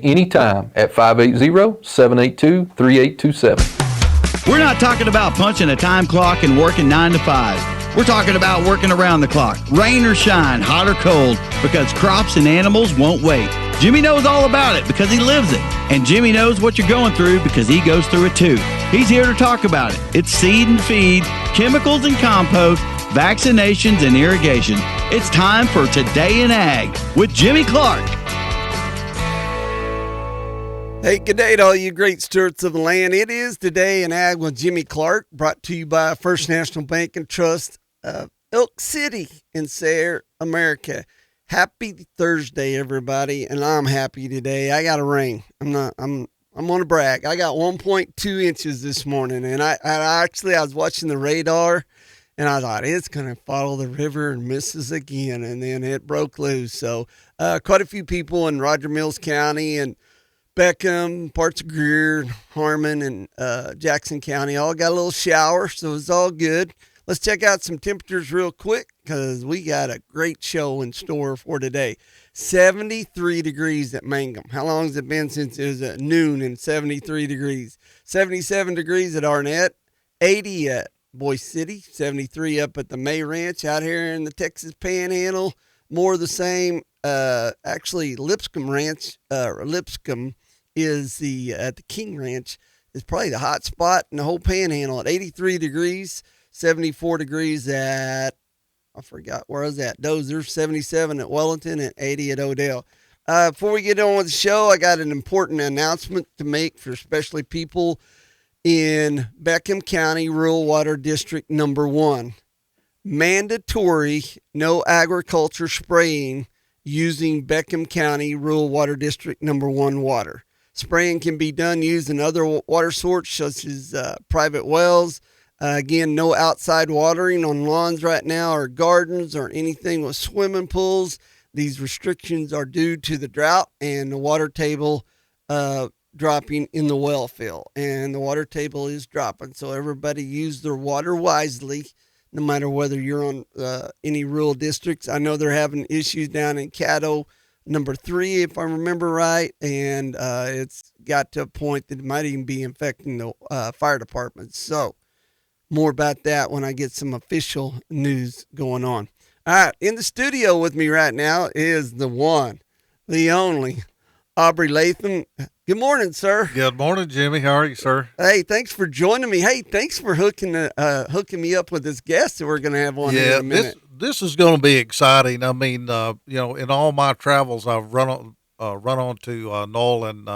anytime at 580-782-3827. We're not talking about punching a time clock and working 9 to 5. We're talking about working around the clock, rain or shine, hot or cold, because crops and animals won't wait. Jimmy knows all about it because he lives it. And Jimmy knows what you're going through because he goes through it too. He's here to talk about it. It's seed and feed, chemicals and compost, vaccinations and irrigation. It's time for Today in Ag with Jimmy Clark. Hey, good day to all you great stewards of the land. It is Today in Ag with Jimmy Clark, brought to you by First National Bank and Trust of Elk City in Sayre, America. Happy Thursday, everybody, and I'm happy today. I got a rain. I'm gonna brag. I got 1.2 inches this morning, and I was watching the radar, and I thought it's gonna follow the river and misses again, and then it broke loose. So quite a few people in Roger Mills County and Beckham, parts of Greer, Harmon, and Jackson County all got a little shower, so it's all good. Let's check out some temperatures real quick because we got a great show in store for today. 73 degrees at Mangum. How long has it been since it was at noon and 73 degrees? 77 degrees at Arnett, 80 at Boise City, 73 up at the May Ranch out here in the Texas Panhandle. More of the same. Actually, Lipscomb Ranch, Lipscomb is at the King Ranch is probably the hot spot in the whole Panhandle at 83 degrees, 74 degrees at, I forgot where I was at, Dozer, 77 at Wellington, and 80 at Odell. Before we get on with the show, I got an important announcement to make for especially people in Beckham County Rural Water District number 1. Mandatory no agriculture spraying using Beckham County Rural Water District number 1 water. Spraying can be done using other water sources such as private wells. Again, no outside watering on lawns right now or gardens or anything with swimming pools. These restrictions are due to the drought and the water table dropping in the well field. And the water table is dropping, so everybody use their water wisely, no matter whether you're on any rural districts. I know they're having issues down in Caddo number 3, if I remember right, and it's got to a point that it might even be infecting the fire department. So more about that when I get some official news going on. All right, in the studio with me right now is the one, the only, Aubrey Latham. Good morning, sir. Good morning, Jimmy. How are you, sir? Hey, thanks for joining me. Hey, thanks for hooking me up with this guest that we're going to have on here in a minute. This is going to be exciting. I mean, in all my travels, I've run onto Noel, and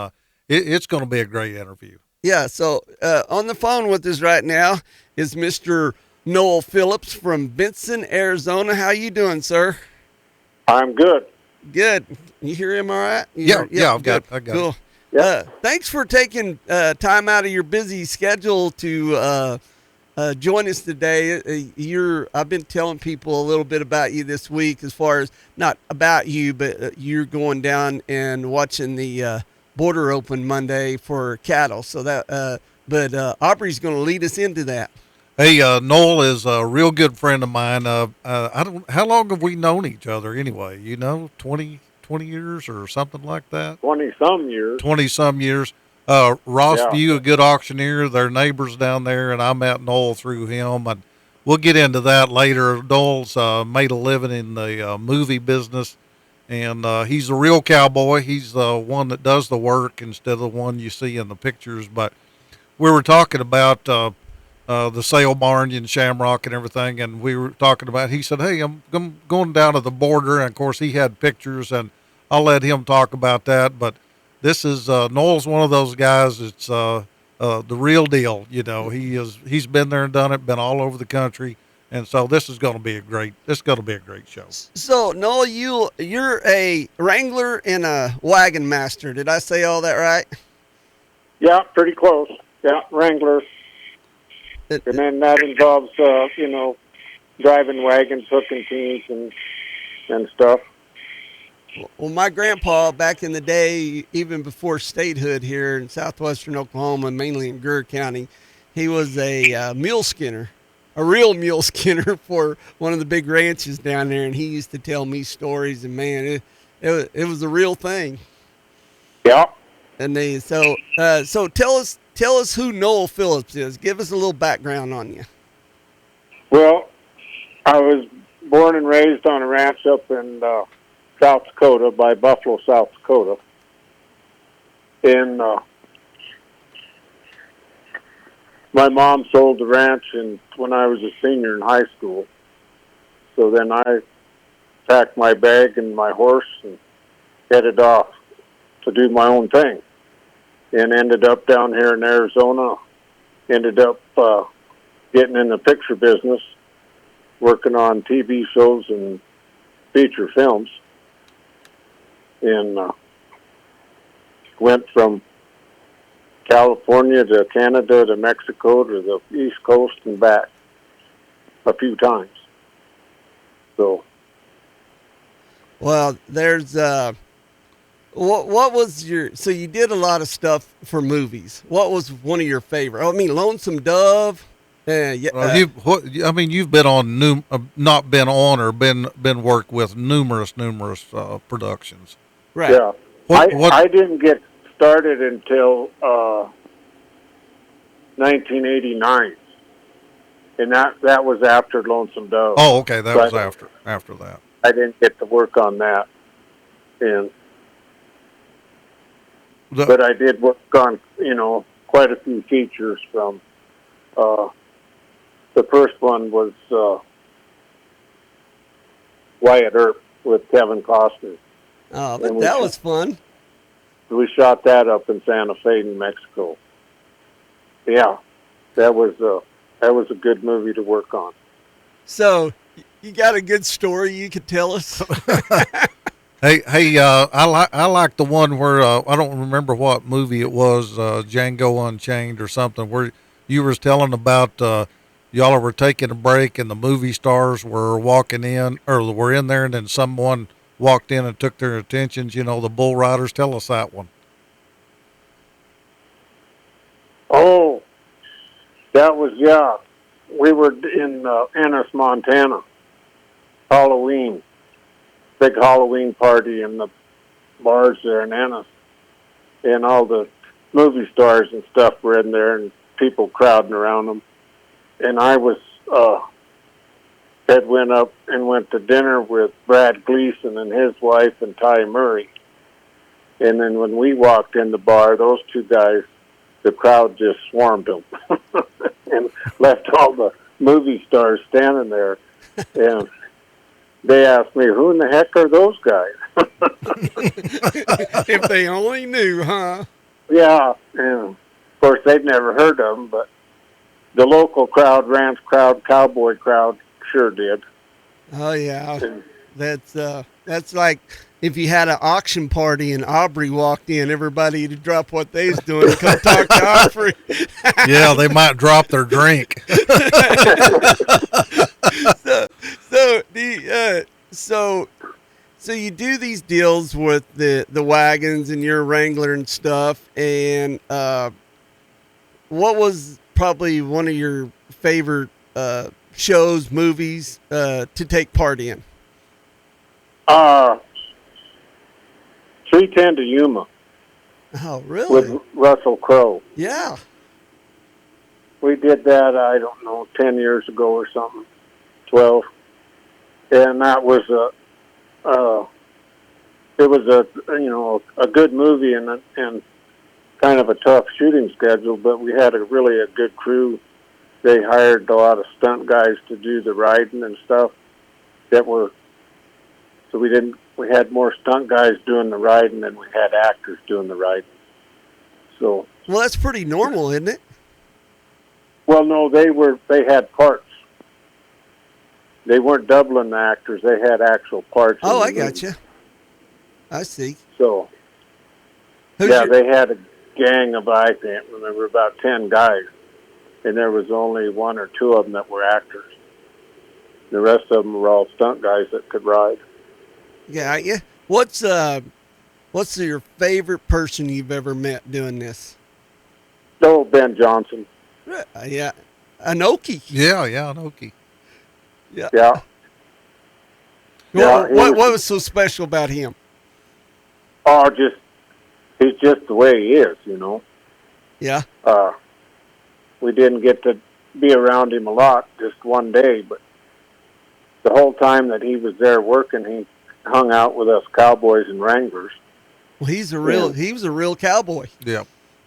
it's going to be a great interview. Yeah. So on the phone with us right now is Mr. Noel Phillips from Benson, Arizona. How you doing, sir? I'm good. Good. You hear him all right? Yeah, I got cool. it. Thanks for taking time out of your busy schedule to join us today. I've been telling people a little bit about you this week, as far as not about you, but you're going down and watching the border open Monday for cattle. So but Aubrey's going to lead us into that. Hey, Noel is a real good friend of mine. How long have we known each other anyway? 20 years or something like that? 20-some years. 20-some years. Ross View, a good auctioneer, they're neighbors down there, and I met Noel through him, and we'll get into that later. Noel's made a living in the movie business, and he's a real cowboy. He's the one that does the work instead of the one you see in the pictures. But we were talking about the sale barn in Shamrock and everything, and we were talking about, he said, hey, I'm going down to the border, and of course he had pictures, and I'll let him talk about that. But this is Noel's one of those guys that's the real deal. He's been there and done it, been all over the country, and so this is going to be a great show. So Noel, you're a wrangler and a wagon master. Did I say all that right? Yeah, pretty close. Yeah, wrangler. And then that involves, driving wagons, hooking teams, and stuff. Well, my grandpa, back in the day, even before statehood here in southwestern Oklahoma, mainly in Greer County, he was a mule skinner, a real mule skinner for one of the big ranches down there, and he used to tell me stories, and man, it was a real thing. Yeah. And so tell us who Noel Phillips is. Give us a little background on you. Well, I was born and raised on a ranch up in South Dakota, by Buffalo, South Dakota. And my mom sold the ranch when I was a senior in high school. So then I packed my bag and my horse and headed off to do my own thing. And ended up down here in Arizona. Ended up getting in the picture business, working on TV shows and feature films. And went from California to Canada to Mexico to the East Coast and back a few times. So, well, there's what was so you did a lot of stuff for movies. What was one of your favorite? I mean, Lonesome Dove. You've been on not been on or been worked with numerous productions. Right. Yeah. I didn't get started until 1989, and that was after Lonesome Dove. Oh, okay, that was after that. I didn't get to work on that, but I did work on quite a few features. From the first one was Wyatt Earp with Kevin Costner. Oh, but that was fun. We shot that up in Santa Fe, New Mexico. Yeah, that was a good movie to work on. So, you got a good story you could tell us? Hey, I like the one where I don't remember what movie it was, Django Unchained or something, where you was telling about y'all were taking a break and the movie stars were walking in or were in there, and then someone walked in and took their attentions. The bull riders. Tell us that one. Oh, that was we were in Ennis, Montana. Halloween. Big Halloween party in the bars there in Ennis. And all the movie stars and stuff were in there and people crowding around them. And I was, went up and went to dinner with Brad Gleason and his wife and Ty Murray. And then when we walked in the bar, those two guys, the crowd just swarmed them and left all the movie stars standing there. And they asked me, who in the heck are those guys? If they only knew, huh? Yeah, and of course they'd never heard of them, but the local crowd, ranch crowd, cowboy crowd, sure did. Oh yeah, that's like if you had an auction party and Aubrey walked in, everybody would drop what they was doing and come talk to Aubrey. Yeah, they might drop their drink. So you do these deals with the wagons and your Wrangler and stuff, and what was probably one of your favorite shows, movies to take part in? 310 to Yuma. Oh, really? With Russell Crowe. Yeah. We did that, I don't know, 10 years ago or something, 12. And that was it was a good movie and kind of a tough shooting schedule, but we had a good crew. They hired a lot of stunt guys to do the riding and stuff we had more stunt guys doing the riding than we had actors doing the riding. So. Well, that's pretty normal, isn't it? Well, no, they had parts. They weren't doubling the actors. They had actual parts. Oh, I got you. I see. So, they had a gang of, I can't remember, about 10 guys. And there was only one or two of them that were actors. The rest of them were all stunt guys that could ride. Yeah, yeah. What's your favorite person you've ever met doing this? Oh, Ben Johnson. Yeah. Anoki. Yeah, Anoki. Yeah. Yeah. Well, what was so special about him? Oh, just he's just the way he is, you know. Yeah. We didn't get to be around him a lot, just one day, but the whole time that he was there working, he hung out with us cowboys and wranglers. Well, he was a real cowboy. Yeah.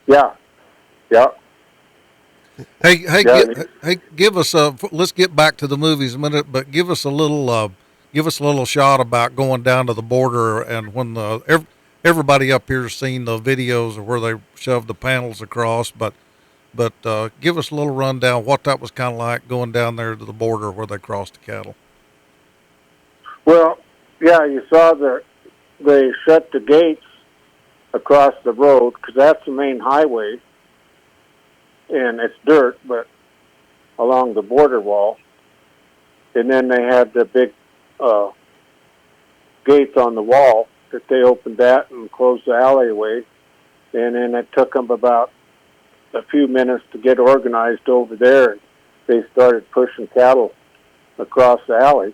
Yeah, yeah, yeah. Give us let's get back to the movies a minute, but give us a little shot about going down to the border and when everybody up here's seen the videos of where they shoved the panels across, but give us a little rundown what that was kind of like going down there to the border where they crossed the cattle. Well, yeah, you saw they shut the gates across the road because that's the main highway, and it's dirt, but along the border wall. And then they had the big gates on the wall that they opened that and closed the alleyway. And then it took them about a few minutes to get organized over there. They started pushing cattle across the alley,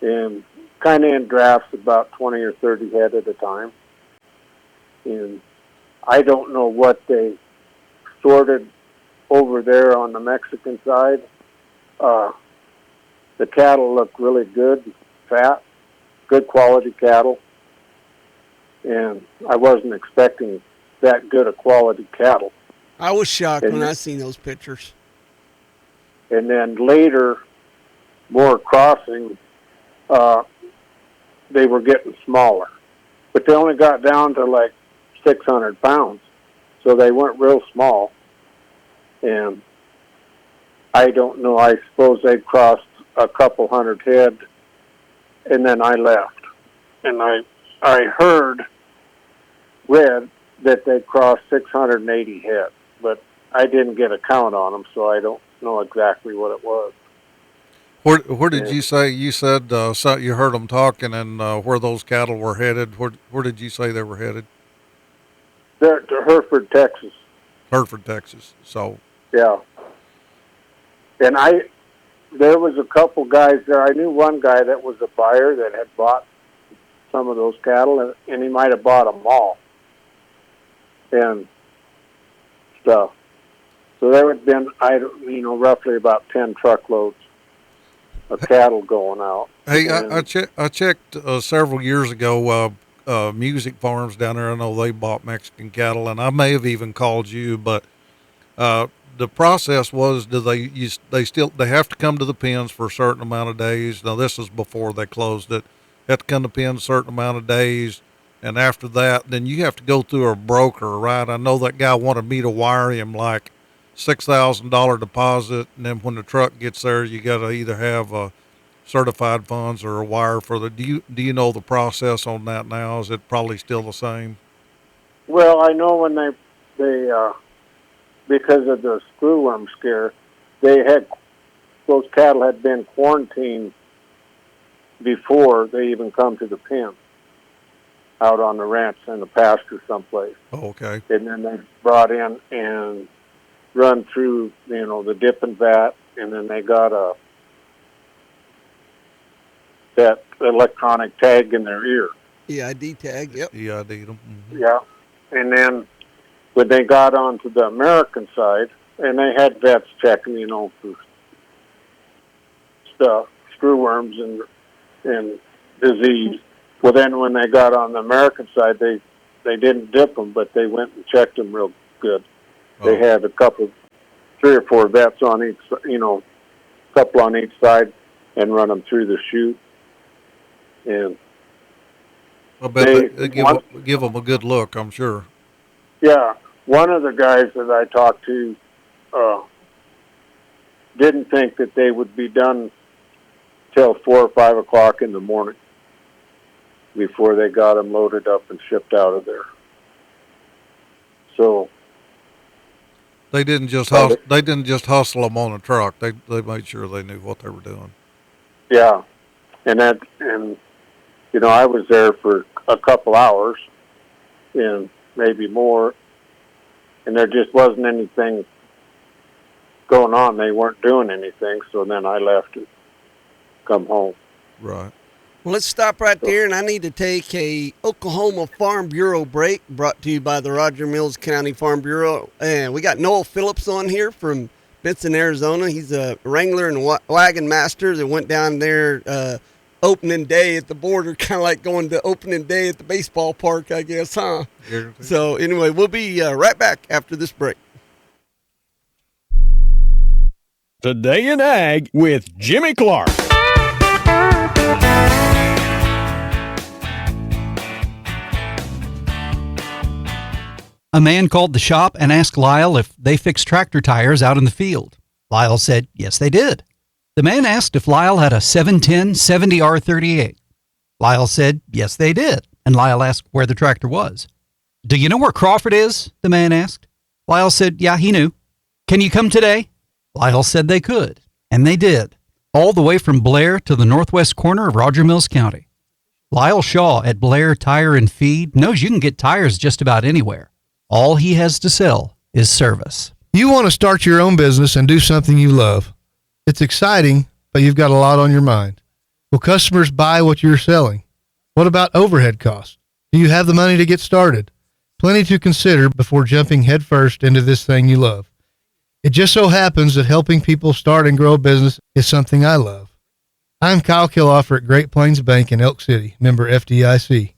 and kind of in drafts, about 20 or 30 head at a time. And I don't know what they sorted over there on the Mexican side. The cattle look really good, fat, good quality cattle. And I wasn't expecting that good a quality cattle. I was shocked when I seen those pictures. And then later, more crossing, they were getting smaller. But they only got down to like 600 pounds. So they weren't real small. And I don't know, I suppose they crossed a couple hundred head, and then I left. And I read that they crossed 680 head, but I didn't get a count on them, so I don't know exactly what it was. Where did you say, you said so you heard them talking and where those cattle were headed? Where did you say they were headed? They're to Hereford, Texas. Hereford, Texas. So yeah. And there was a couple guys there. I knew one guy that was a buyer that had bought some of those cattle, and he might have bought them all and stuff. So there had been, roughly about 10 truckloads of cattle going out. Hey, I checked several years ago. Music farms down there, I know they bought Mexican cattle, and I may have even called you, but the process was, they have to come to the pens for a certain amount of days. Now this is before they closed it. They have to come to pens a certain amount of days, and after that, then you have to go through a broker, right? I know that guy wanted me to wire him like $6,000 deposit, and then when the truck gets there, you got to either have a certified funds or a wire for the. Do you know the process on that now? Is it probably still the same? Well, I know when they because of the screwworm scare, those cattle had been quarantined before they even come to the pen, out on the ranch in the pasture someplace. Oh, okay. And then they brought in and run through, the dipping vat, and then they got that electronic tag in their ear. EID tag, yep. EID them. Mm-hmm. Yeah. And then when they got onto the American side, and they had vets checking, for stuff, screwworms and disease. Well, then when they got on the American side, they didn't dip them, but they went and checked them real good. Oh. They had 3 or 4 vets on each, couple on each side, and run them through the chute. And I bet they give them a good look, I'm sure. Yeah. One of the guys that I talked to didn't think that they would be done till 4 or 5 o'clock in the morning before they got them loaded up and shipped out of there. So they didn't just hustle them on a truck. They made sure they knew what they were doing. Yeah, and I was there for a couple hours, and maybe more. And there just wasn't anything going on. They weren't doing anything, so then I left and come home. Right. Well, let's stop right there, and I need to take a Oklahoma Farm Bureau break, brought to you by the Roger Mills County Farm Bureau. And we got Noel Phillips on here from Benson, Arizona. He's a wrangler and wagon master that went down there opening day at the border, kind of like going to opening day at the baseball park, I guess, huh? So anyway, we'll be right back after this break. Today in Ag with Jimmy Clark. A man called the shop and asked Lyle if they fixed tractor tires out in the field. Lyle said, yes, they did. The man asked if Lyle had a 710 70R38. Lyle said, yes, they did. And Lyle asked where the tractor was. Do you know where Crawford is? The man asked. Lyle said, yeah, he knew. Can you come today? Lyle said they could. And they did. All the way from Blair to the northwest corner of Roger Mills County. Lyle Shaw at Blair Tire and Feed knows you can get tires just about anywhere. All he has to sell is service. You want to start your own business and do something you love. It's exciting, but you've got a lot on your mind. Will customers buy what you're selling? What about overhead costs? Do you have the money to get started? Plenty to consider before jumping headfirst into this thing you love. It just so happens that helping people start and grow a business is something I love. I'm Kyle Killoffer at Great Plains Bank in Elk City, member FDIC.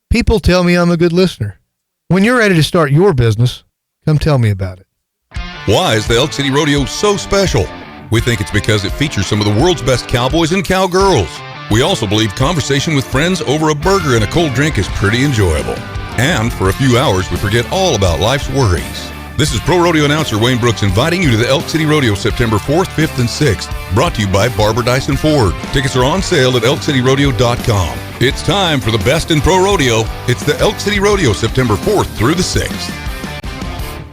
People tell me I'm a good listener. When you're ready to start your business, come tell me about it. Why is the Elk City Rodeo so special? We think it's because it features some of the world's best cowboys and cowgirls. We also believe conversation with friends over a burger and a cold drink is pretty enjoyable. And for a few hours, we forget all about life's worries. This is Pro Rodeo announcer Wayne Brooks inviting you to the Elk City Rodeo September 4th, 5th, and 6th. Brought to you by Barber Dyson Ford. Tickets are on sale at elkcityrodeo.com. It's time for the best in pro rodeo. It's the Elk City Rodeo September 4th through the 6th.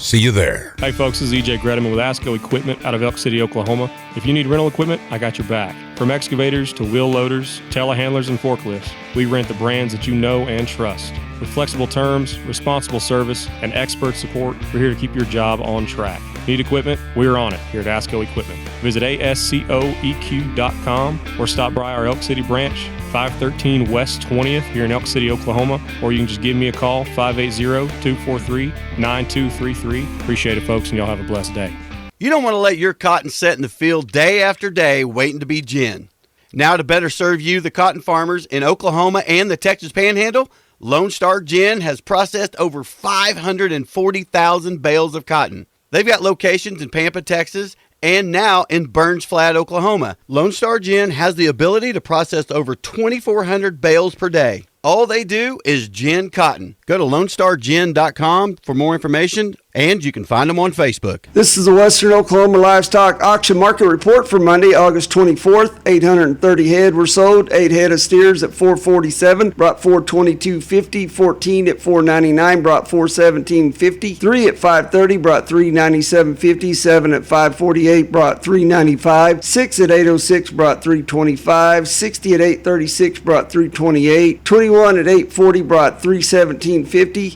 See you there. Hey folks, this is EJ Gredeman with ASCO Equipment out of Elk City, Oklahoma. If you need rental equipment, I got your back. From excavators to wheel loaders, telehandlers, and forklifts, we rent the brands that you know and trust. With flexible terms, responsible service, and expert support, we're here to keep your job on track. Need equipment? We're on it here at ASCO Equipment. Visit ascoeq.com or stop by our Elk City branch, 513 West 20th here in Elk City, Oklahoma, or you can just give me a call, 580-243-9233. Appreciate it, folks, and y'all have a blessed day. You don't want to let your cotton set in the field day after day waiting to be gin. Now to better serve you, the cotton farmers in Oklahoma and the Texas Panhandle, Lone Star Gin has processed over 540,000 bales of cotton. They've got locations in Pampa, Texas, and now in Burns Flat, Oklahoma. Lone Star Gin has the ability to process over 2,400 bales per day. All they do is gin cotton. Go to LoneStarGin.com for more information, and you can find them on Facebook. This is the Western Oklahoma Livestock Auction Market Report for Monday, August 24th. 830 head were sold. 8 head of steers at $447, brought $422.50. 14 at $499, brought $417.50. 3 at $530, brought $397.50. 7 at $548, brought $395. 6 at $806, brought $325. 60 at $836, brought $328. 21 at $840, brought $317.50.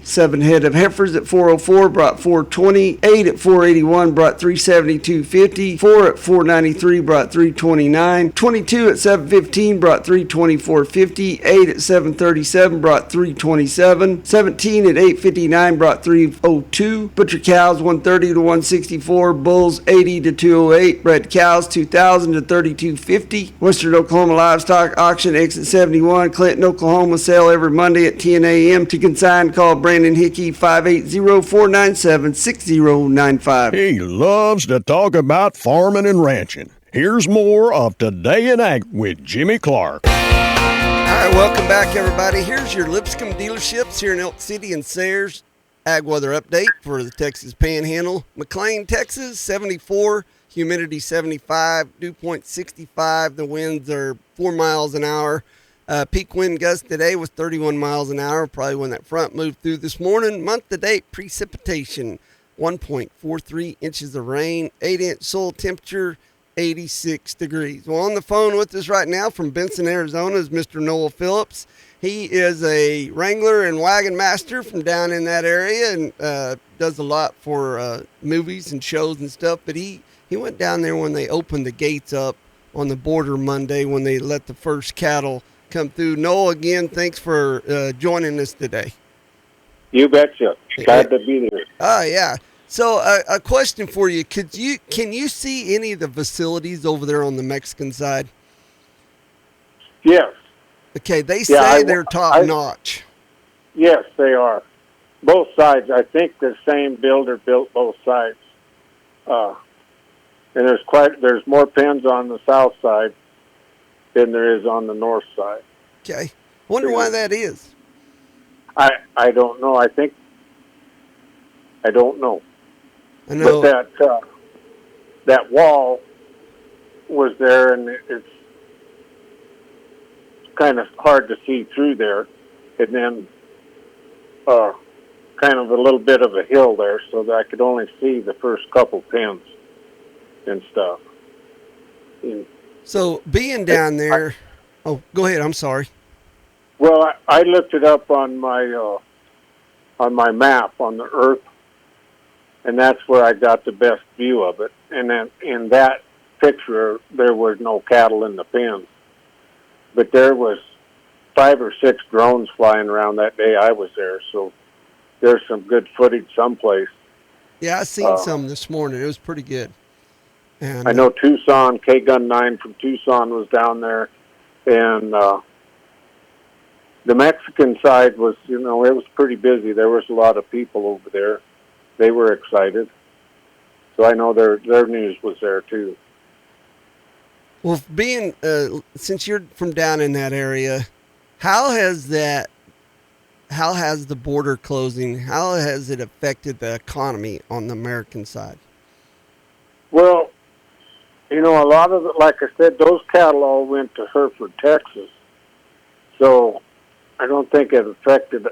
7 head of heifers at $404, brought $420. 8 at $481, brought $372.50. 4 at $493, brought $329. 22 at $715, brought $324.50. 8 at $737, brought $327. 17 at $859, brought $302. Butcher cows $130 to $164. Bulls $80 to $208. Bred cows $2,000 to $32.50. Western Oklahoma Livestock Auction exit 71, Clinton, Oklahoma. Sale every Monday at 10 a.m. To consign, call Brandon Hickey 580-497-6095. He loves to talk about farming and ranching. Here's more of Today in Ag with Jimmy Clark. All right, welcome back, everybody. Here's your Lipscomb dealerships here in Elk City and Sayers. Ag weather update for the Texas Panhandle. McLean, Texas, 74, humidity 75, dew point 65. The winds are 4 miles an hour. Peak wind gust today was 31 miles an hour, probably when that front moved through this morning. Month to date precipitation, 1.43 inches of rain, 8-inch soil temperature, 86 degrees. Well, on the phone with us right now from Benson, Arizona is Mr. Noel Phillips. He is a wrangler and wagon master from down in that area and does a lot for movies and shows and stuff. But he went down there when they opened the gates up on the border Monday when they let the first cattle come through. Noel, again, thanks for joining us today. You betcha. Glad to be there. Oh, yeah. So a question for you. Can you see any of the facilities over there on the Mexican side? Yes. Okay, they say they're top notch. Yes, they are. Both sides. I think the same builder built both sides. And there's more pens on the south side than there is on the north side. Okay. Wonder why that is. I don't know. I don't know. I know. But that wall was there, and it's kind of hard to see through there. And then kind of a little bit of a hill there, so that I could only see the first couple pins and stuff. So being down there, go ahead. I'm sorry. Well, I looked it up on my map on the Earth, and that's where I got the best view of it. And then in that picture, there was no cattle in the pens, but there was 5 or 6 drones flying around that day I was there. So there's some good footage someplace. Yeah, I seen some this morning. It was pretty good. And I know Tucson, K-Gun 9 from Tucson was down there, and the Mexican side was, it was pretty busy. There was a lot of people over there. They were excited. So I know their news was there too. Well, since you're from down in that area, how has the border closing, how has it affected the economy on the American side? Well, a lot of it, like I said, those cattle all went to Hereford, Texas. So I don't think it affected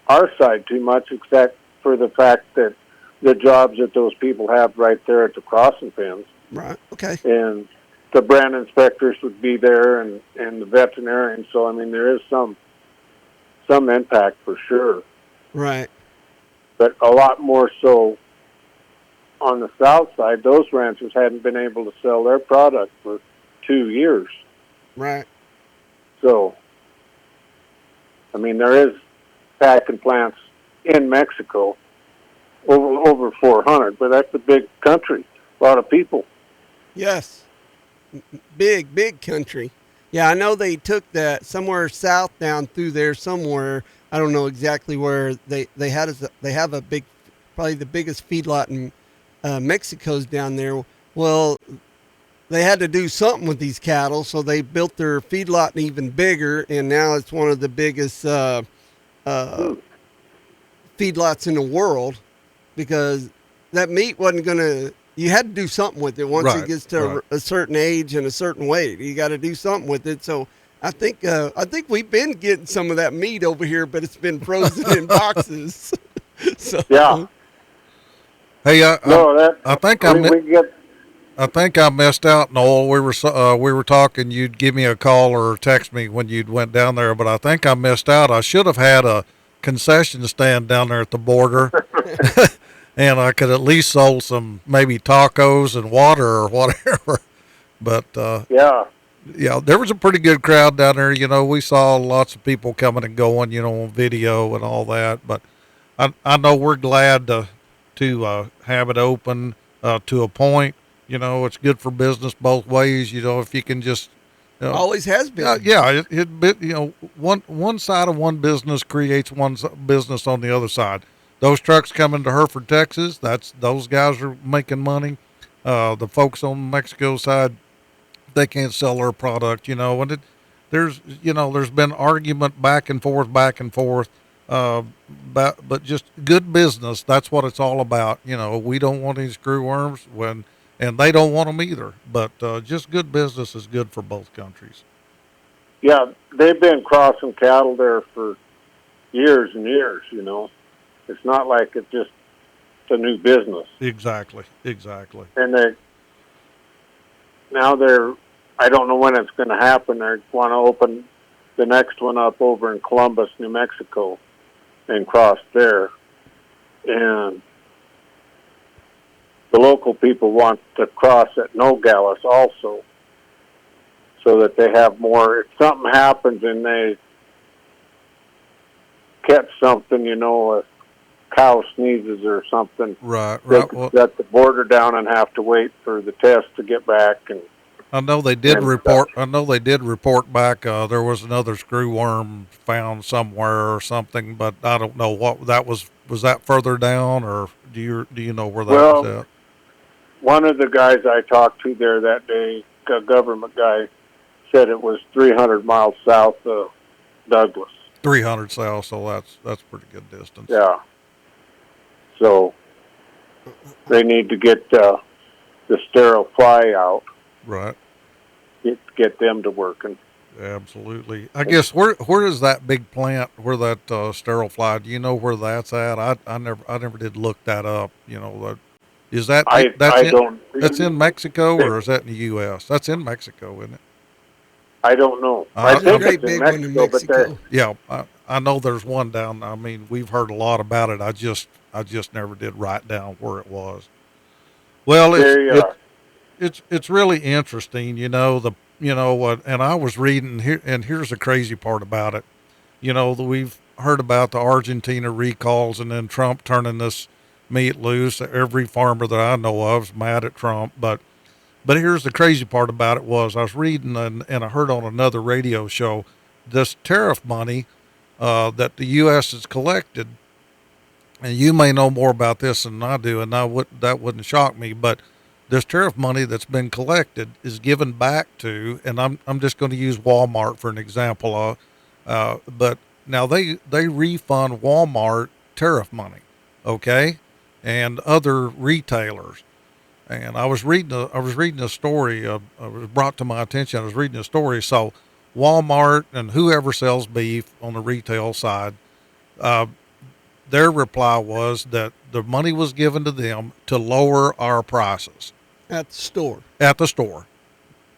our side too much, except for the fact that the jobs that those people have right there at the crossing pens. Right. Okay. And the brand inspectors would be there, and the veterinarians. So there is some impact for sure. Right. But a lot more so on the south side. Those ranchers hadn't been able to sell their product for 2 years. Right. So, there is packing plants in Mexico, over 400, but that's a big country, a lot of people. Yes. Big country. Yeah, I know they took that somewhere south down through there somewhere. I don't know exactly where they have a big, probably the biggest feedlot in Mexico's down there. Well, they had to do something with these cattle, so they built their feedlot even bigger, and now it's one of the biggest feedlots in the world, because that meat wasn't going to, you had to do something with it once it gets to a certain age and a certain weight. You got to do something with it. So I think we've been getting some of that meat over here, but it's been frozen in boxes. So yeah. Hey, I think I missed out, Noel. We were talking. You'd give me a call or text me when you went down there, but I think I missed out. I should have had a concession stand down there at the border, and I could at least sold some maybe tacos and water or whatever. But yeah, there was a pretty good crowd down there. We saw lots of people coming and going, on video and all that. But I know we're glad to have it open to a point. It's good for business both ways. If you can just always has been. One side of one business creates one business on the other side. Those trucks coming to Hereford, Texas, those guys are making money. The folks on the Mexico side, they can't sell their product. And there's been argument back and forth. But just good business, that's what it's all about. We don't want any screwworms and they don't want them either. But just good business is good for both countries. Yeah, they've been crossing cattle there for years and years. It's not like it's just a new business. Exactly. And I don't know when it's going to happen. They want to open the next one up over in Columbus, New Mexico, and cross there. And the local people want to cross at Nogales also. so that they have more. If something happens and they catch something, a cow sneezes or something, Right. they could shut the border down and have to wait for the test to get back. And I know they did report. I know they did report back. There was another screw worm found somewhere or something, but I don't know what that was. Was that further down, or do you know where that was at? One of the guys I talked to there that day, a government guy, said it was 300 miles south of Douglas. 300 south, so that's pretty good distance. Yeah. So they need to get the sterile fly out. Right. Get them to working. Absolutely. I guess where is that big plant where that sterile fly? Do you know where that's at? I never did look that up. Is that that's in Mexico or is that in the U.S.? That's in Mexico, isn't it? I don't know. I think it's in Mexico. Yeah, I know there's one down. I mean, we've heard a lot about it. I just never did write down where it was. Well, it's really interesting, and I was reading here, and here's the crazy part about it. We've heard about the Argentina recalls and then Trump turning this meat loose. Every farmer that I know of is mad at Trump, but here's the crazy part about it was I was reading and I heard on another radio show this tariff money that the U.S. has collected, and you may know more about this than I do, and that wouldn't shock me, but this tariff money that's been collected is given back to, and I'm just going to use Walmart for an example, but now they refund Walmart tariff money, okay, and other retailers. And I was reading a story. It was brought to my attention. I was reading a story. So, Walmart and whoever sells beef on the retail side, their reply was that the money was given to them to lower our prices at the store. At the store.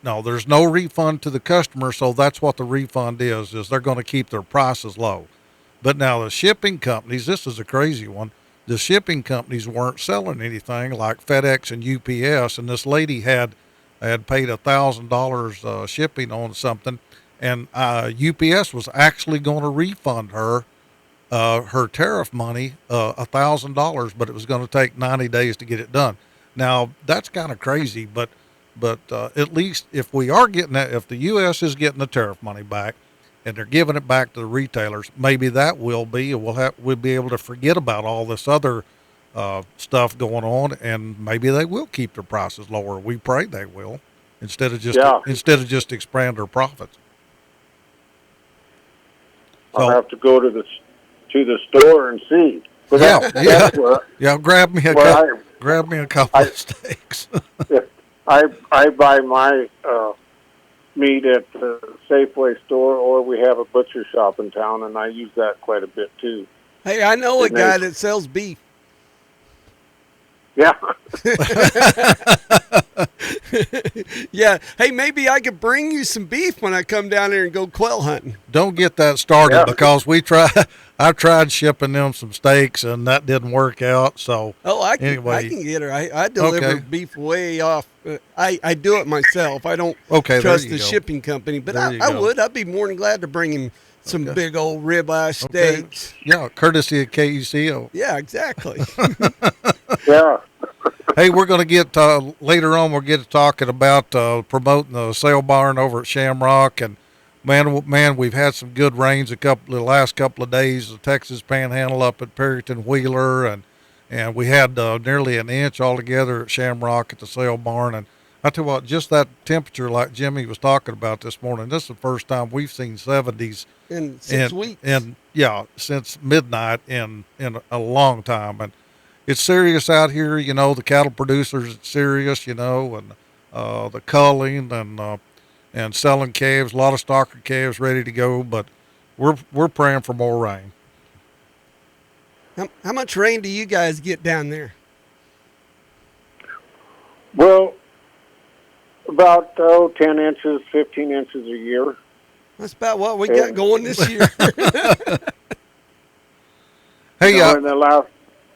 No, there's no refund to the customer. So that's what the refund is they're going to keep their prices low. But now the shipping companies, this is a crazy one. The shipping companies weren't selling anything like FedEx and UPS, and this lady had paid $1,000 shipping on something, and UPS was actually going to refund her her tariff money, $1,000, but it was going to take 90 days to get it done. Now that's kind of crazy, but at least if we are getting that, if the U.S. is getting the tariff money back, and they're giving it back to the retailers, maybe that will be, we'll be able to forget about all this other stuff going on, and maybe they will keep their prices lower. We pray they will, instead of just expand their profits. I'll have to go to the store and see. Grab me a couple of steaks. I buy my meat at the Safeway store, or we have a butcher shop in town, and I use that quite a bit too. Hey, I know a guy that sells beef. Yeah. Yeah. Hey, maybe I could bring you some beef when I come down there and go quail hunting. Don't get that started because I tried shipping them some steaks and that didn't work out. So I can get her. I deliver beef way off. I do it myself. I don't trust the shipping company, but I'd be more than glad to bring him some big old ribeye steaks. Yeah, courtesy of KUCO. Yeah, exactly. Yeah. Hey, we're going to get later on. We'll get to talking about promoting the sale barn over at Shamrock, and man, we've had some good rains the last couple of days. The Texas Panhandle up at Perryton Wheeler, and we had nearly an inch altogether at Shamrock at the sale barn. And I tell you what, just that temperature, like Jimmy was talking about this morning, this is the first time we've seen 70s in 6 weeks. And since midnight in a long time. And it's serious out here, the cattle producers, it's serious, and the culling and selling calves, a lot of stocker calves ready to go, but we're praying for more rain. How much rain do you guys get down there? Well, about 10 inches, 15 inches a year. That's about what we got going this year. Hey, in the last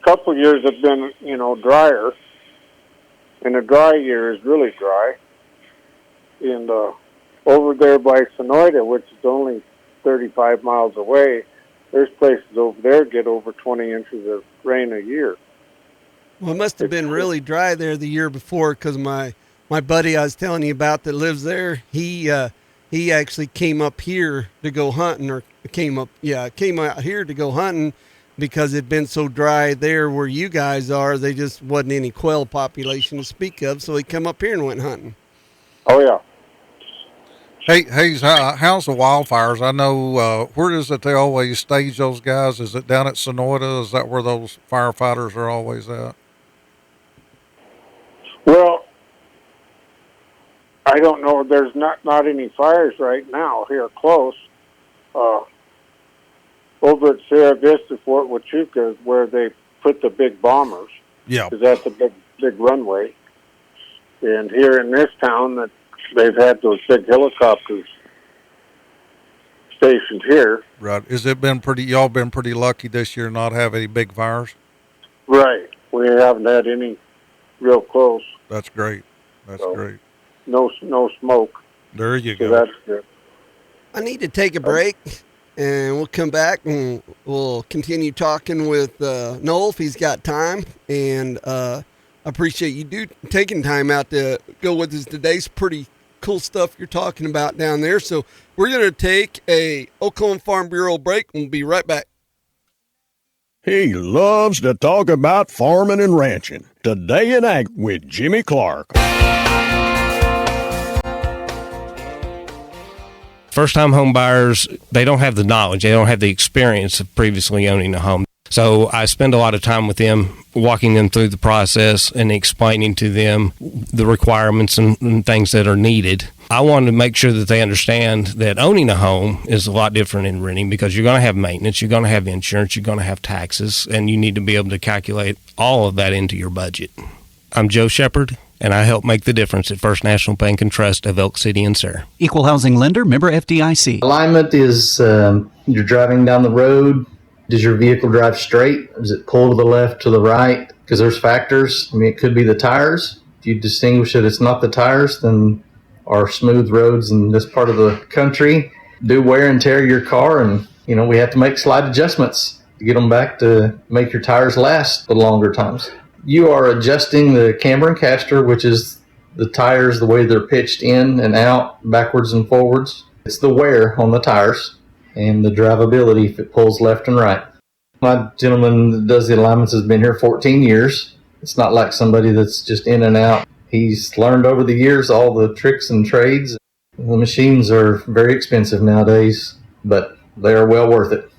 couple of years have been, drier, and a dry year is really dry. And over there by Sonoyta, which is only 35 miles away, there's places over there get over 20 inches of rain a year. Well, it must have been really dry there the year before, because my buddy I was telling you about that lives there, he actually came up here to go hunting, or came out here to go hunting because it'd been so dry there where you guys are. They just wasn't any quail population to speak of, so he come up here and went hunting. Oh, yeah. Hey, Hayes, how's the wildfires? I know, where is it they always stage those guys? Is it down at Sonoyta? Is that where those firefighters are always at? Well, I don't know. There's not any fires right now here close. Over at Sierra Vista, Fort Huachuca, is where they put the big bombers. Yeah. Because that's a big runway. And here in this town, that they've had those big helicopters stationed here. Right. Y'all been pretty lucky this year not have any big fires? Right. We haven't had any real close. That's great. That's great. No smoke. There you So go. that's good. I need to take a break, and we'll come back and we'll continue talking with Noel if he's got time. And I appreciate you taking time out to go with us today. It's pretty cool stuff you're talking about down there. So we're going to take a Oklahoma Farm Bureau break, and we'll be right back. He loves to talk about farming and ranching. Today in Ag with Jimmy Clark. First-time home buyers, they don't have the knowledge. They don't have the experience of previously owning a home. So I spend a lot of time with them, walking them through the process and explaining to them the requirements and things that are needed. I want to make sure that they understand that owning a home is a lot different than renting, because you're going to have maintenance, you're going to have insurance, you're going to have taxes, and you need to be able to calculate all of that into your budget. I'm Joe Shepard, and I help make the difference at First National Bank and Trust of Elk City and Sayre. Equal housing lender, member FDIC. Alignment is you're driving down the road. Does your vehicle drive straight? Does it pull to the left, to the right? Because there's factors. I mean, it could be the tires. If you distinguish that it's not the tires, then our smooth roads in this part of the country do wear and tear your car, and we have to make slight adjustments to get them back to make your tires last the longer times. You are adjusting the camber and caster, which is the tires, the way they're pitched in and out, backwards and forwards. It's the wear on the tires and the drivability if it pulls left and right. My gentleman that does the alignments has been here 14 years. It's not like somebody that's just in and out. He's learned over the years all the tricks and trades. The machines are very expensive nowadays, but they are well worth it.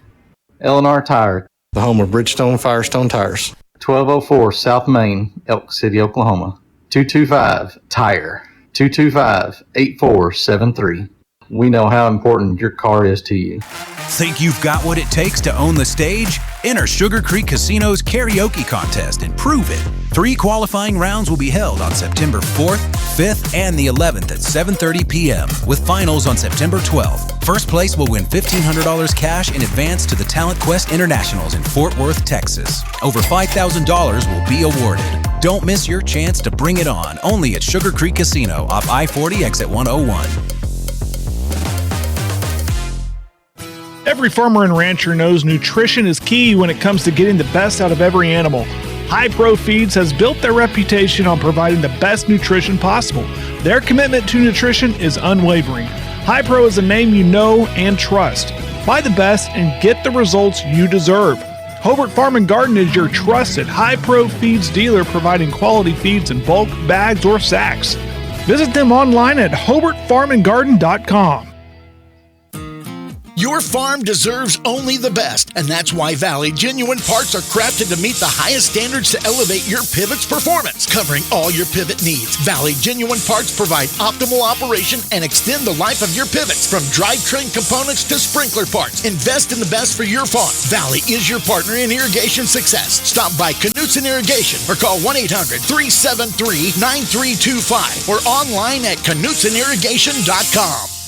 L&R Tire, the home of Bridgestone Firestone Tires. 1204 South Main, Elk City, Oklahoma. 225-TIRE. 225-8473. We know how important your car is to you. Think you've got what it takes to own the stage? Enter Sugar Creek Casino's karaoke contest and prove it. 3 qualifying rounds will be held on September 4th, 5th, and the 11th at 7:30 p.m. with finals on September 12th. First place will win $1,500 cash in advance to the Talent Quest Internationals in Fort Worth, Texas. Over $5,000 will be awarded. Don't miss your chance to bring it on, only at Sugar Creek Casino off I-40 exit 101. Every farmer and rancher knows nutrition is key when it comes to getting the best out of every animal. High Pro Feeds has built their reputation on providing the best nutrition possible. Their commitment to nutrition is unwavering. High Pro is a name you know and trust. Buy the best and get the results you deserve. Hobart Farm and Garden is your trusted High Pro Feeds dealer, providing quality feeds in bulk, bags, or sacks. Visit them online at hobartfarmandgarden.com. Your farm deserves only the best, and that's why Valley Genuine Parts are crafted to meet the highest standards to elevate your pivot's performance, covering all your pivot needs. Valley Genuine Parts provide optimal operation and extend the life of your pivots, from drivetrain components to sprinkler parts. Invest in the best for your farm. Valley is your partner in irrigation success. Stop by Knutson Irrigation or call 1-800-373-9325 or online at KnutsonIrrigation.com.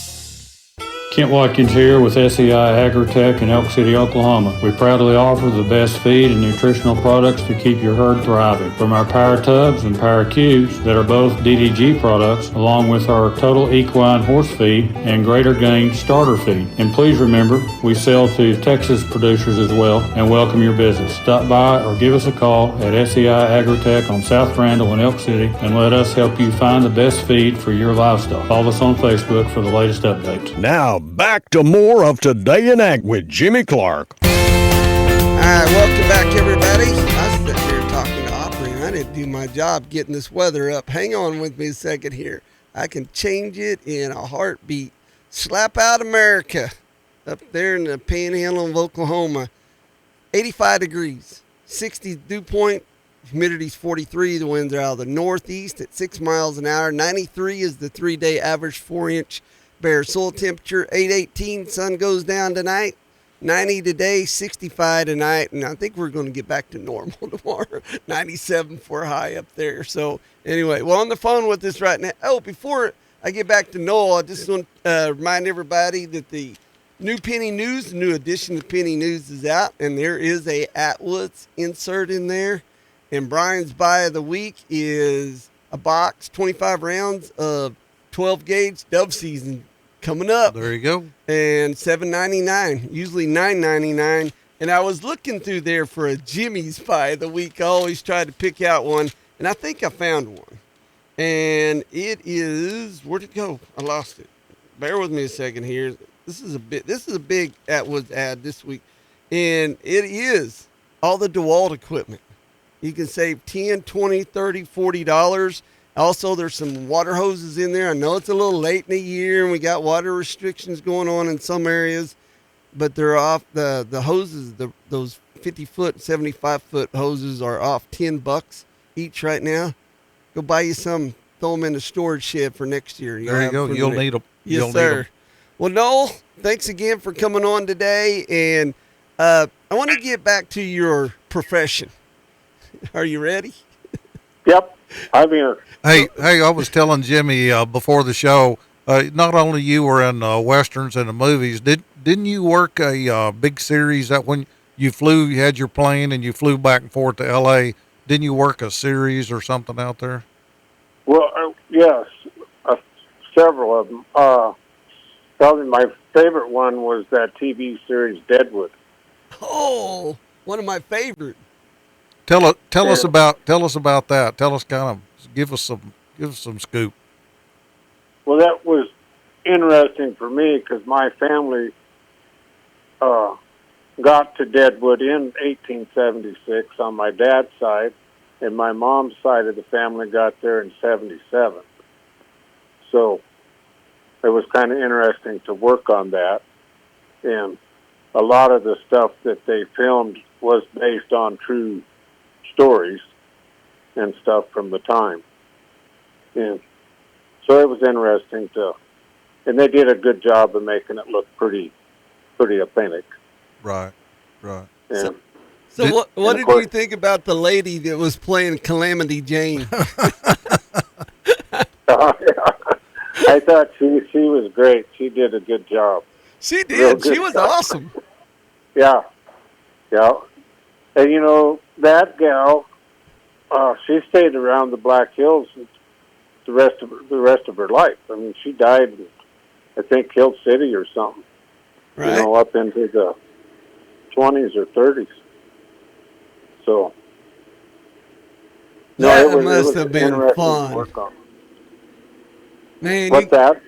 Kent Watkins here with SEI Agritech in Elk City, Oklahoma. We proudly offer the best feed and nutritional products to keep your herd thriving. From our Power Tubs and Power Cubes that are both DDG products, along with our Total Equine Horse Feed and Greater Gain Starter Feed. And please remember, we sell to Texas producers as well and welcome your business. Stop by or give us a call at SEI Agritech on South Randall in Elk City and let us help you find the best feed for your livestock. Follow us on Facebook for the latest updates. Now, back to more of Today in Ag with Jimmy Clark. All right, welcome back, everybody. I was sitting here talking to Aubrey, and I didn't do my job getting this weather up. Hang on with me a second here. I can change it in a heartbeat. Slap out America up there in the panhandle of Oklahoma. 85 degrees, 60 dew point, humidity's 43. The winds are out of the northeast at 6 miles an hour. 93 is the 3-day average 4-inch bare soil temperature. 818, sun goes down tonight. 90 today, 65 tonight, and I think we're going to get back to normal tomorrow. 97 for high up there. So anyway, well, on the phone with us right now. Oh, before I get back to Noel, I just want to remind everybody that the new Penny News, the new edition of Penny News is out, and there is a Atwoods insert in there. And Brian's buy of the week is a box, 25 rounds of 12 gauge dove season coming up. There you go. And $7.99, usually $9.99. And I was looking through there for a Jimmy's buy of the week. I always try to pick out one, and I think I found one. And it is, where'd it go? I lost it. Bear with me a second here. This is a big Atwoods ad this week. And it is all the DeWalt equipment. You can save $10, $20, $30, $40. Also, there's some water hoses in there. I know it's a little late in the year and we got water restrictions going on in some areas, but they're off the hoses, those 50-foot, 75-foot hoses are off $10 each right now. Go buy you some, throw them in the storage shed for next year. There you go. You'll need them. Yes, sir. Well, Noel, thanks again for coming on today. And I want to get back to your profession. Are you ready? Yep, I'm here. Hey, I was telling Jimmy before the show, not only you were in Westerns and the movies, didn't you work a big series that when you flew, you had your plane and you flew back and forth to L.A., didn't you work a series or something out there? Well, yes, several of them. Probably my favorite one was that TV series Deadwood. Oh, one of my favorite. Tell us about that. Tell us give us some scoop. Well, that was interesting for me because my family got to Deadwood in 1876 on my dad's side, and my mom's side of the family got there in 77. So it was kind of interesting to work on that, and a lot of the stuff that they filmed was based on true stories and stuff from the time. And so it was interesting and they did a good job of making it look pretty authentic. Right. And so what did you think about the lady that was playing Calamity Jane? I thought she was great. She did a good job. She did. She was awesome. Yeah. And that gal, she stayed around the Black Hills the rest of her life. I mean, she died in, I think, Hill City or something. Right. Up into the 20s or 30s. So that must have been fun. Man, what's that?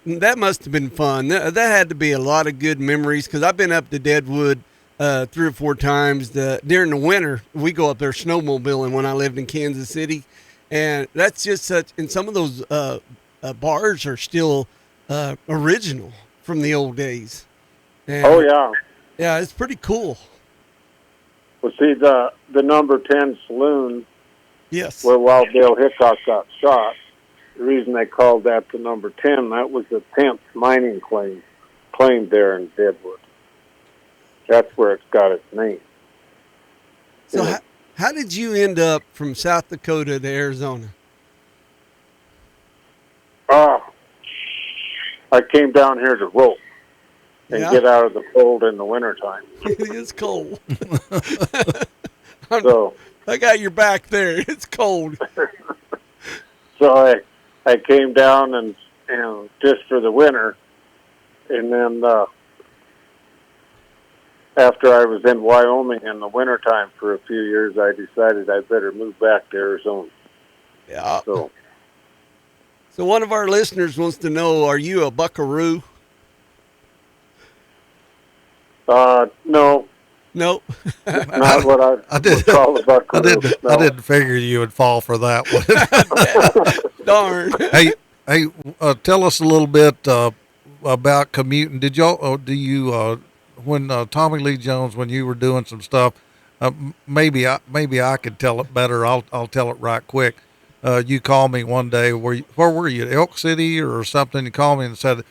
That must have been fun. That had to be a lot of good memories because I've been up to Deadwood 3 or 4 times. During the winter, we go up there snowmobiling when I lived in Kansas City, and that's just such. And some of those bars are still original from the old days. And, oh yeah, yeah, it's pretty cool. Well, see the number 10 saloon. Yes. Where Wild Bill Hickok got shot. The reason they called that the number 10, that was the 10th mining claim there in Deadwood. That's where it's got its name. So how did you end up from South Dakota to Arizona? I came down here to rope and Yeah. get out of the cold in the wintertime. It is cold. So I got your back there. It's cold. so I came down and just for the winter, and then after I was in Wyoming in the wintertime for a few years, I decided I better move back to Arizona. Yeah. So one of our listeners wants to know, are you a buckaroo? no. Nope. Not what I would call a buckaroo. I didn't figure you would fall for that one. Darn. Hey, tell us a little bit about commuting. Did y'all? Do you? When Tommy Lee Jones, when you were doing some stuff, maybe I could tell it better. I'll tell it right quick. You called me one day. Where were you? Elk City or something? You called me and said,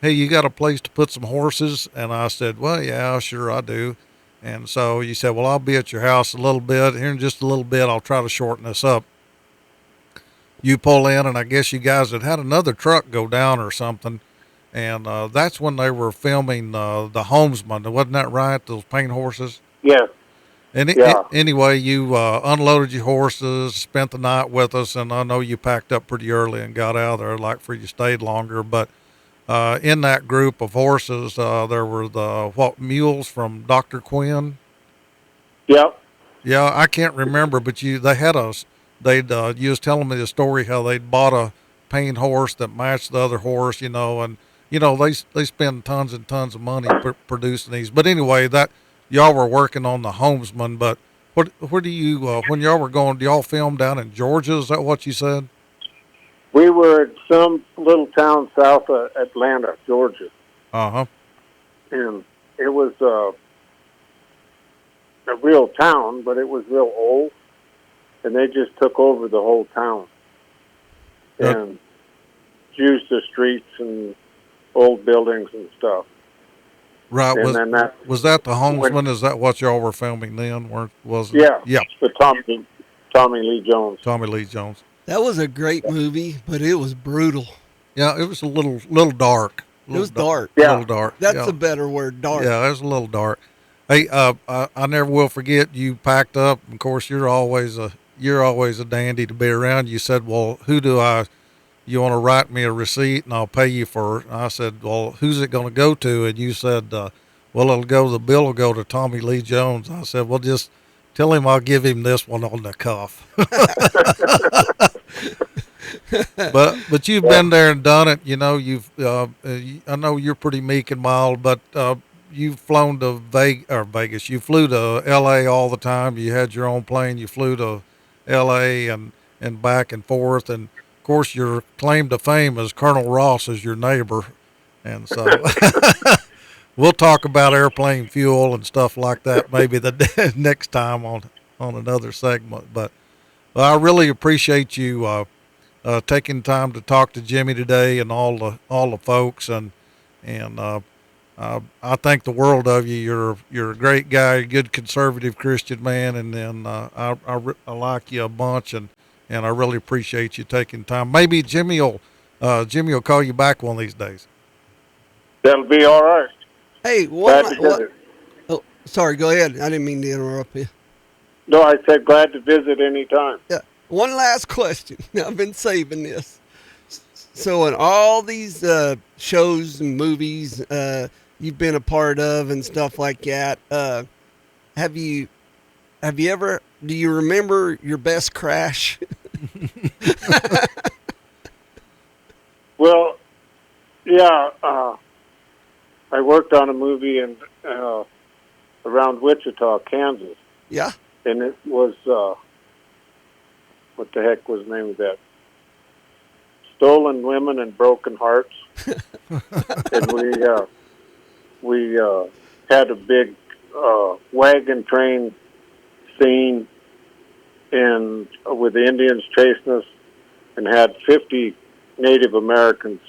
"Hey, you got a place to put some horses?" And I said, "Well, yeah, sure I do." And so you said, "Well, I'll be at your house a little bit. Here in just a little bit, I'll try to shorten this up." You pull in, and I guess you guys had another truck go down or something. And that's when they were filming the Homesman. Wasn't that right? Those paint horses? Yes. And anyway, you unloaded your horses, spent the night with us, and I know you packed up pretty early and got out of there. Like for you stayed longer. But in that group of horses, there were the mules from Dr. Quinn? Yep. Yeah, I can't remember, but they had us. You was telling me the story how they'd bought a paint horse that matched the other horse, and they spend tons and tons of money producing these. But anyway, that y'all were working on the Homesman. But where do you when y'all were going? Do y'all film down in Georgia? Is that what you said? We were at some little town south of Atlanta, Georgia. Uh-huh. And it was a real town, but it was real old. And they just took over the whole town and used the streets and old buildings and stuff. Right. And Was that the Homesman? Is that what y'all were filming then? Was it? Yeah. Yeah. The Tommy Lee Jones. Tommy Lee Jones. That was a great movie, but it was brutal. Yeah, it was a little dark. It was dark. Yeah. A little dark. That's a better word, dark. Yeah, it was a little dark. Hey, I never will forget you packed up. Of course, you're always a dandy to be around. You said, "Well, you want to write me a receipt and I'll pay you for it?" And I said, "Well, who's it going to go to?" And you said, "Well, the bill will go to Tommy Lee Jones." I said, "Well, just tell him I'll give him this one on the cuff." But you've been there and done it. I know you're pretty meek and mild, but you've flown to Vegas. You flew to L.A. all the time. You had your own plane. You flew to L.A. and back and forth. And of course, your claim to fame is Colonel Ross is your neighbor. And so we'll talk about airplane fuel and stuff like that maybe the next time on another segment. But I really appreciate you taking time to talk to Jimmy today and all the folks. And I think the world of you. You're a great guy, a good conservative Christian man, and then I like you a bunch, and I really appreciate you taking time. Maybe Jimmy will call you back one of these days. That'll be all right. Hey, sorry, go ahead. I didn't mean to interrupt you. No, I said glad to visit anytime. Yeah. One last question. I've been saving this. So in all these shows and movies you've been a part of and stuff like that, have you ever, do you remember your best crash? Well, yeah, I worked on a movie in around Wichita, Kansas. Yeah. And it was what the heck was the name of that? Stolen Women and Broken Hearts. And we had a big wagon train scene with the Indians chasing us, and had 50 Native Americans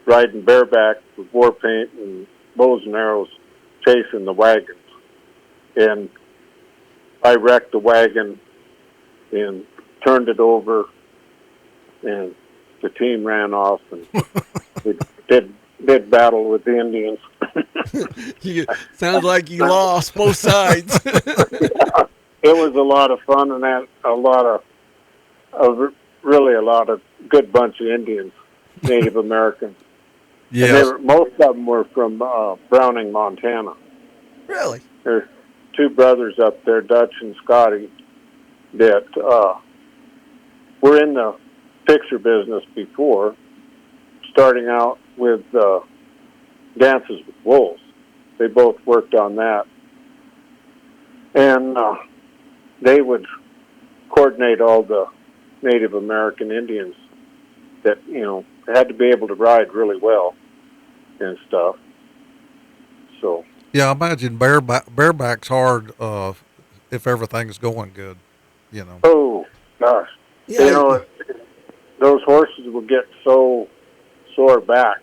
riding bareback with war paint and bows and arrows chasing the wagons. And I wrecked the wagon and turned it over, and the team ran off, and we did did battle with the Indians. Sounds like you lost both sides. It was a lot of fun, and that really a lot of good bunch of Indians, Native Americans. Yes. Most of them were from Browning, Montana. Really? There's two brothers up there, Dutch and Scotty, that were in the picture business before, starting out with Dances with Wolves. They both worked on that. And they would coordinate all the Native American Indians that, had to be able to ride really well and stuff. So. Yeah, I imagine bareback's hard if everything's going good, Oh, gosh. Yeah. Those horses will get so sore back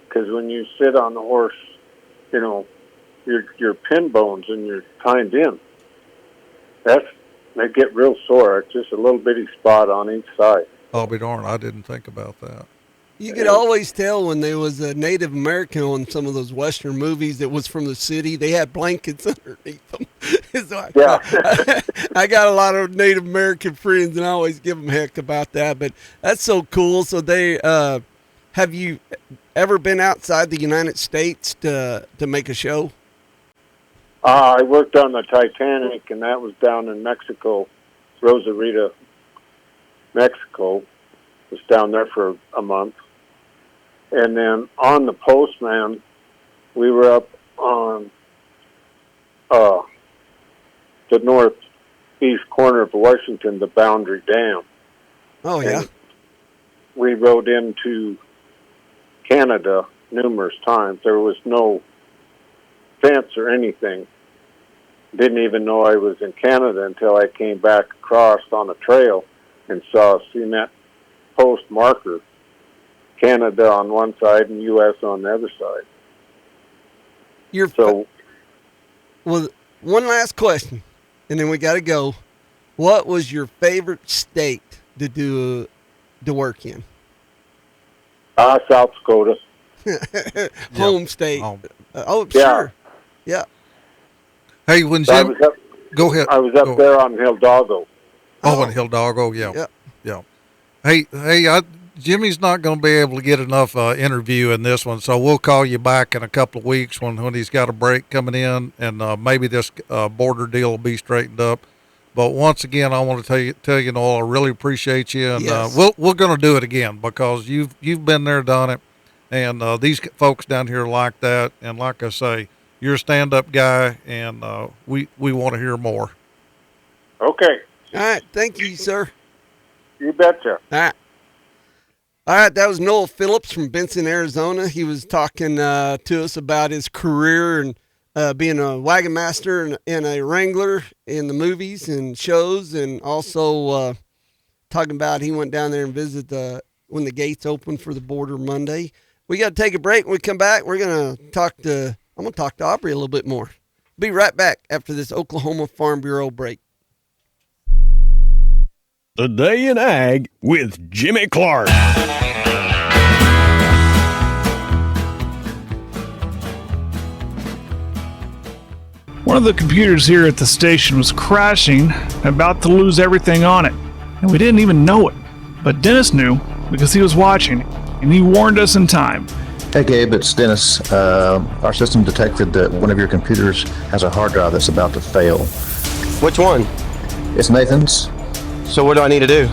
because when you sit on the horse, your pin bones and your hind end, they get real sore. It's just a little bitty spot on each side. I'll be darned, I didn't think about that. You could always tell when there was a Native American on some of those Western movies that was from the city. They had blankets underneath them. So I got a lot of Native American friends, and I always give them heck about that. But that's so cool. So they have you ever been outside the United States to make a show? I worked on the Titanic, and that was down in Mexico, Rosarito, Mexico. Was down there for a month. And then on the Postman, we were up on the northeast corner of Washington, the Boundary Dam. Oh, yeah. And we rode into Canada numerous times. There was no fence or anything. Didn't even know I was in Canada until I came back across on a trail and saw a cement post marker, Canada on one side and U.S. on the other side. Well, one last question, and then we got to go. What was your favorite state to work in? South Dakota. Home state. Yeah. Sure. Yeah. Hey, when Jim, go ahead. I was up there on Hidalgo. Oh, in Hidalgo, yeah. Hey, Jimmy's not going to be able to get enough interview in this one, so we'll call you back in a couple of weeks when he's got a break coming in, and maybe this border deal will be straightened up. But once again, I want to tell you, Noel, I really appreciate you, and yes. We're going to do it again because you've been there, done it, and these folks down here like that, and like I say, you're a stand-up guy, and we want to hear more. Okay. All right. Thank you, sir. You betcha. All right. That was Noel Phillips from Benson, Arizona. He was talking to us about his career and being a wagon master and a wrangler in the movies and shows, and also talking about he went down there and visited when the gates opened for the border Monday. We got to take a break. When we come back, I'm going to talk to Aubrey a little bit more. Be right back after this Oklahoma Farm Bureau break. Today in Ag with Jimmy Clark. One of the computers here at the station was crashing, about to lose everything on it, and we didn't even know it. But Dennis knew because he was watching, and he warned us in time. Hey Gabe, it's Dennis. Our system detected that one of your computers has a hard drive that's about to fail. Which one? It's Nathan's. So what do I need to do?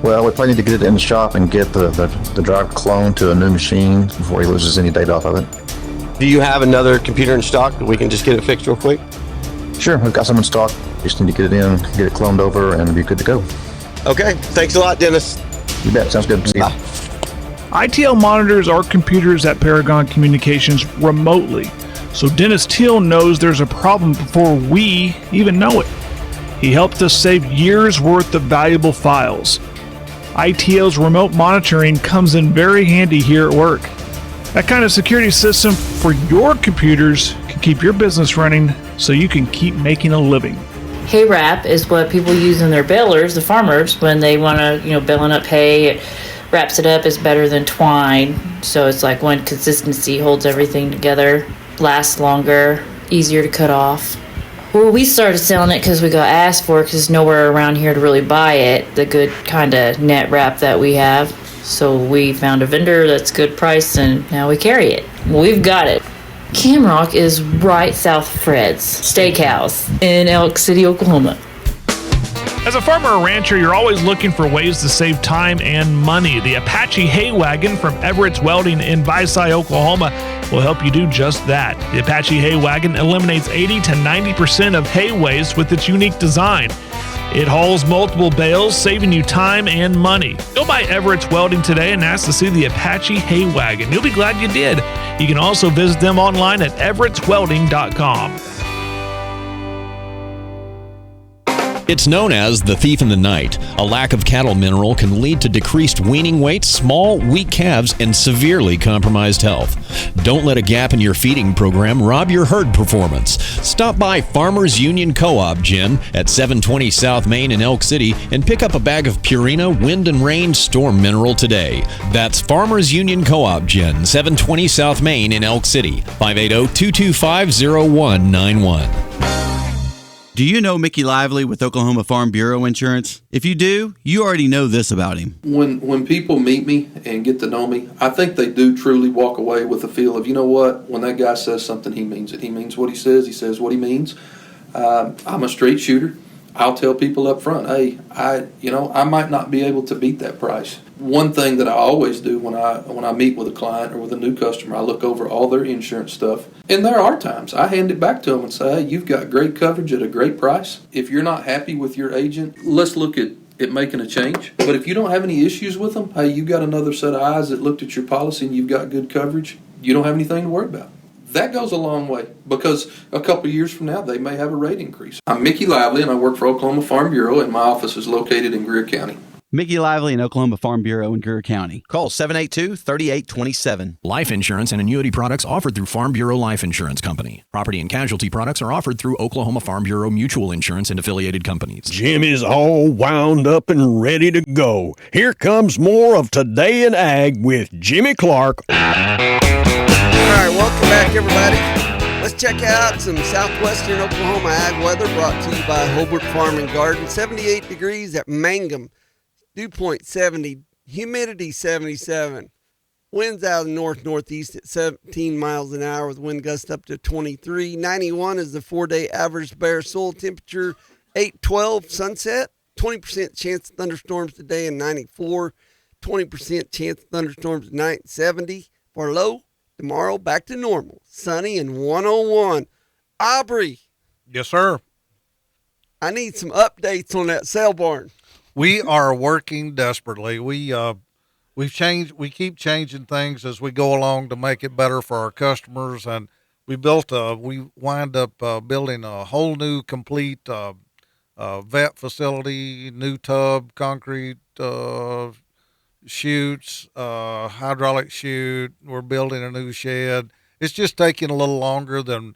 Well, we probably need to get it in the shop and get the drive cloned to a new machine before he loses any data off of it. Do you have another computer in stock that we can just get it fixed real quick? Sure, we've got some in stock. Just need to get it in, get it cloned over, and be good to go. Okay, thanks a lot, Dennis. You bet, sounds good. See you. Bye. ITL monitors our computers at Paragon Communications remotely, so Dennis Teal knows there's a problem before we even know it. He helped us save years' worth of valuable files. ITL's remote monitoring comes in very handy here at work. That kind of security system for your computers can keep your business running so you can keep making a living. Hay wrap is what people use in their balers, the farmers, when they want to, baling up hay wraps it up is better than twine. So it's like one consistency holds everything together, lasts longer, easier to cut off. Well, we started selling it because we got asked for it because there's nowhere around here to really buy it, the good kind of net wrap that we have. So we found a vendor that's good price, and now we carry it. We've got it. Camrock is right south of Fred's Steakhouse in Elk City, Oklahoma. As a farmer or rancher, you're always looking for ways to save time and money. The Apache Hay Wagon from Everett's Welding in Visay, Oklahoma will help you do just that. The Apache Hay Wagon eliminates 80 to 90% of hay waste with its unique design. It hauls multiple bales, saving you time and money. Go by Everett's Welding today and ask to see the Apache Hay Wagon. You'll be glad you did. You can also visit them online at everettswelding.com. It's known as the thief in the night. A lack of cattle mineral can lead to decreased weaning weight, small, weak calves, and severely compromised health. Don't let a gap in your feeding program rob your herd performance. Stop by Farmers Union Co-op Gin at 720 South Main in Elk City and pick up a bag of Purina Wind and Rain Storm Mineral today. That's Farmers Union Co-op Gin, 720 South Main in Elk City, 580-225-0191. Do you know Mickey Lively with Oklahoma Farm Bureau Insurance? If you do, you already know this about him. When people meet me and get to know me, I think they do truly walk away with a feel of, you know what, when that guy says something, he means it. He means what he says what he means. I'm a straight shooter. I'll tell people up front, hey, I might not be able to beat that price. One thing that I always do when I meet with a client or with a new customer, I look over all their insurance stuff. And there are times I hand it back to them and say, hey, you've got great coverage at a great price. If you're not happy with your agent, let's look at making a change. But if you don't have any issues with them, hey, you've got another set of eyes that looked at your policy and you've got good coverage, you don't have anything to worry about. That goes a long way because a couple of years from now, they may have a rate increase. I'm Mickey Lively, and I work for Oklahoma Farm Bureau, and my office is located in Greer County. Mickey Lively in Oklahoma Farm Bureau in Greer County. Call 782-3827. Life insurance and annuity products offered through Farm Bureau Life Insurance Company. Property and casualty products are offered through Oklahoma Farm Bureau Mutual Insurance and affiliated companies. Jimmy's all wound up and ready to go. Here comes more of Today in Ag with Jimmy Clark. All right, welcome back, everybody. Let's check out some southwestern Oklahoma ag weather brought to you by Hobart Farm and Garden. 78 degrees at Mangum, dew point 70, humidity 77. Winds out of the northeast at 17 miles an hour with wind gusts up to 23. 91 is the 4-day average bare soil temperature. 812 sunset. 20% chance of thunderstorms today and 94. 20% chance of thunderstorms tonight, 70. For low, tomorrow back to normal. Sunny and 101. Aubrey. Yes, sir. I need some updates on that sale barn. We are working desperately. We keep changing things as we go along to make it better for our customers, and we wind up building a whole new complete vet facility, new tub, concrete chutes, hydraulic chute. We're building a new shed. It's just taking a little longer than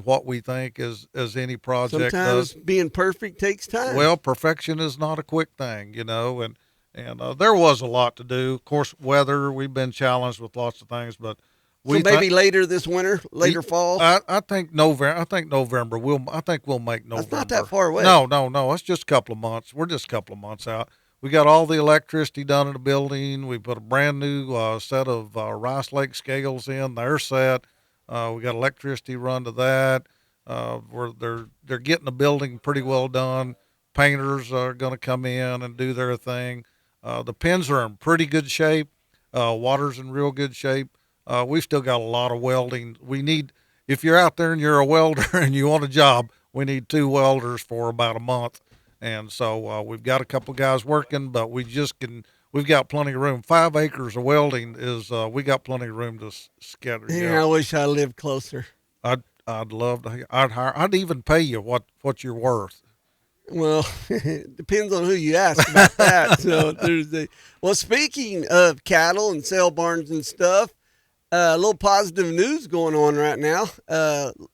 what we think as any project Sometimes does. Being perfect takes time. Well, perfection is not a quick thing, and there was a lot to do. Of course, weather, we've been challenged with lots of things, but maybe later this winter, later fall. I think November. I think we'll make November. That's not that far away. No. It's just a couple of months. We're just a couple of months out. We got all the electricity done in the building. We put a brand new set of Rice Lake scales in. They're set. We got electricity run to that. They're getting the building pretty well done. Painters are going to come in and do their thing. The pens are in pretty good shape. Water's in real good shape. We've still got a lot of welding. If you're out there and you're a welder and you want a job, we need 2 welders for about a month. And so we've got a couple guys working, but we've got plenty of room. 5 acres of welding we got plenty of room to scatter. Yeah, I wish I lived closer. I'd love to. I'd even pay you what you're worth. Well, it depends on who you ask about that. So speaking of cattle and sale barns and stuff, a little positive news going on right now.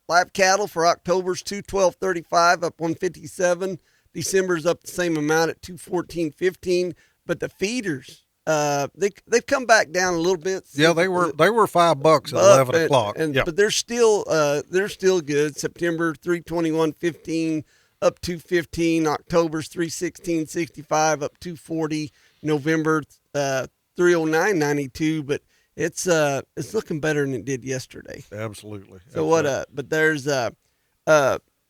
Live cattle for October's 212.35 up 157. December's up the same amount at 214.15. But the feeders they've come back down a little bit. Yeah, they were $5 at 11 o'clock. But they're still good. September 321.15 up 215. October's 316.65 up 240. November 309.92. But it's looking better than it did yesterday. Absolutely. So but there's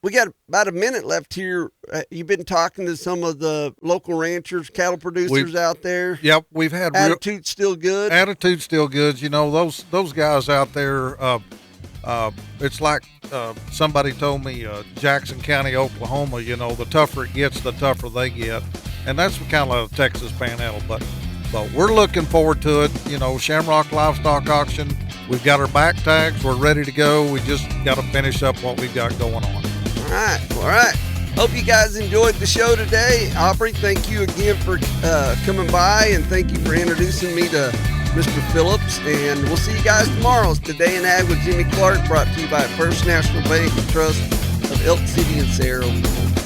we got about a minute left here. You've been talking to some of the local ranchers, cattle producers out there. Yep, we've had attitude's still good. Attitude's still good. You know, those guys out there. It's like somebody told me, Jackson County, Oklahoma. You know, the tougher it gets, the tougher they get, and that's kind of Texas Panhandle. But we're looking forward to it. You know, Shamrock Livestock Auction. We've got our back tags. We're ready to go. We just got to finish up what we've got going on. All right. Hope you guys enjoyed the show today. Aubrey, thank you again for coming by, and thank you for introducing me to Mr. Phillips. And we'll see you guys tomorrow. It's Today in Ag with Jimmy Clark, brought to you by First National Bank and Trust of Elk City and Sayre, Oklahoma.